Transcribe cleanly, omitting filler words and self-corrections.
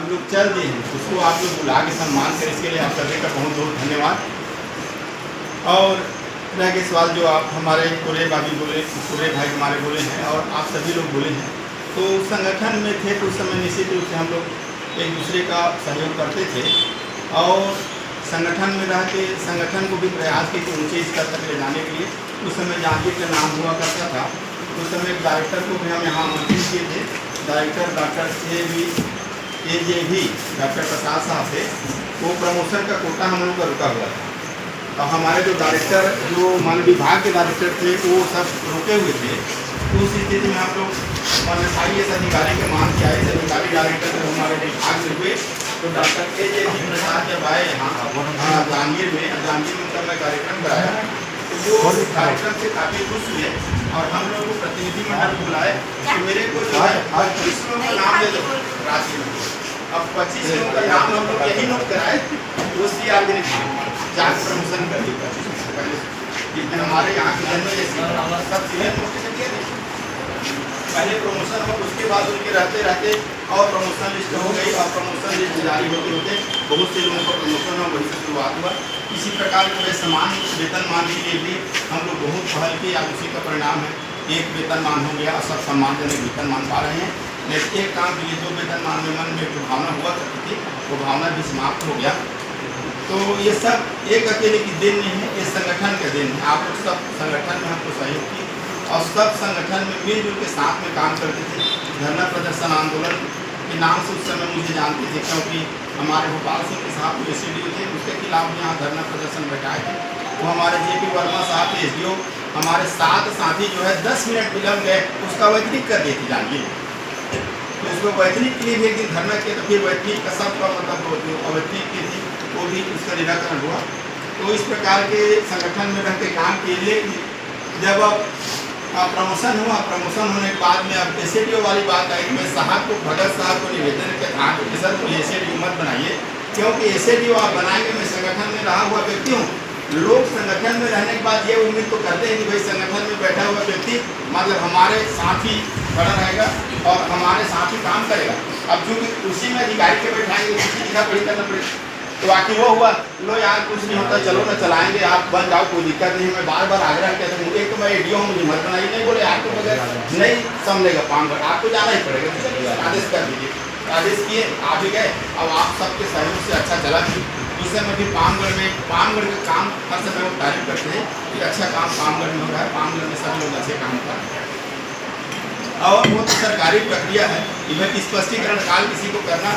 आप लोग चल दिए हैं, उसको आप लोग बुला के सम्मान करें, इसके लिए आप सभी का बहुत बहुत धन्यवाद। और रह गए सवाल जो आप हमारे पूरे भाभी बोले, पूरे भाई हमारे बोले हैं और आप सभी लोग बोले हैं, तो संगठन में थे तो उस समय निश्चित रूप से हम लोग एक दूसरे का सहयोग करते थे और संगठन में रह के संगठन को भी प्रयास किए कि ऊंचे स्तर तक ले जाने के लिए। उस समय जांजगीर का नाम हुआ करता था, उस समय एक डायरेक्टर को भी हम यहाँ आमंत्रित किए थे। डायरेक्टर डॉक्टर AJV डॉक्टर प्रसाद साहब थे, वो प्रमोशन का कोटा हम लोग का रुका हुआ था। और हमारे जो डायरेक्टर, जो मान विभाग के डायरेक्टर थे, वो सब रुके हुए थे। तो उस स्थिति में हम लोग IAS अधिकारी के मान के आए, अधिकारी डायरेक्टर जब हमारे विभाग में हुए तो डॉक्टर AJV प्रसाद जब आए यहाँ जांजगीर में उनका मैं कार्यक्रम कराया, तो वो कार्यक्रम से काफ़ी खुश हुए और हम लोग को प्रतिनिधिमंडल बुलाए कि मेरे को जो है 25 लोगों का नाम दे दो राशि में। अब 25 लोगों का नाम हम लोग यही नोट कराए, वो CR ने जांच प्रमोशन कर दी 25 पहले, जितने हमारे यहाँ के जन्म जैसे सब सीनियर मोस्ट से दिए थे। पहले प्रमोशन हो, उसके बाद उनके रहते रहते और प्रमोशन लिस्ट हो गई और प्रमोशन लिस्ट जारी होते होते बहुत से लोगों को प्रमोशन हो, वहीं से शुरुआत हुआ। इसी प्रकार जो समान वेतनमान के लिए भी हम लोग बहुत पहल किए, आज उसी का परिणाम है। एक वेतनमान हो गया और सब सम्मानजनक वेतनमान पा रहे हैं। लेकिन एक काम के लिए 2 वेतनमान में मन में जो भावना हुआ करती थी, वो भावना भी समाप्त हो गया। तो ये सब एक अकेले की देन नहीं है, ये संगठन का देन है। आप लोग सब संगठन में हमको सहयोग किए और सब संगठन में मिलजुल के साथ में काम करते थे। धरना प्रदर्शन आंदोलन के नाम से उस समय मुझे जानते थे, क्योंकि हमारे भोपाल सिंह के साहब जो SDO थे, उसके खिलाफ यहाँ धरना प्रदर्शन बैठाए थे। वो हमारे JP वर्मा साहब थे SDO, हमारे 7 साथी जो है 10 मिनट विलम्ब गए, उसका वैतनिक कर दिए थे जानिए। तो उसको वैतनिक के लिए भी एक दिन धरना किया, तो फिर वैतनिक का सबका मतलब जो अवैतनिक की थी वो भी उसका निराकरण हुआ। तो इस प्रकार के संगठन में रहकर काम किए। जब प्रमोशन हुआ, प्रमोशन होने के बाद में अब SDO वाली बात आई कि मैं साहब को, भगत साहब को निवेदन किया था कि सर कोई SDO मत बनाइए, क्योंकि SDO आप बनाएंगे, मैं संगठन में रहा हुआ व्यक्ति हूँ। लोग संगठन में रहने के बाद ये उम्मीद तो करते हैं कि भाई संगठन में बैठा हुआ व्यक्ति मतलब हमारे साथ ही खड़ा रहेगा और हमारे साथ ही काम करेगा। अब चूँकि उसी में अधिकारी के बैठाएंगे, उसी लिखा पढ़ी करना पड़ेगा। तो बाकी वो हुआ, लो यार कुछ नहीं होता, चलो ना चलाएंगे, आप बन जाओ, कोई दिक्कत नहीं। मैं बार बार आग्रह कहता हूँ, एक तो मैं ADO हूँ, मुझे मत बनाइए। नहीं बोले आपको बगैर नहीं संभलेगा पामगढ़, आपको जाना ही पड़ेगा। तो चलिए आदेश कर दीजिए। आदेश किए, आप ही गए। अब आप सबके सहयोग से अच्छा चला भी। उस समय भी पामगढ़ का काम हर समय वो तारीफ करते हैं कि अच्छा काम पामगढ़ में हो रहा है, पामगढ़ में सभी लोग अच्छे काम कर रहे हैं। और वो तो सरकारी प्रक्रिया है, इसमें स्पष्टीकरण काल किसी को करना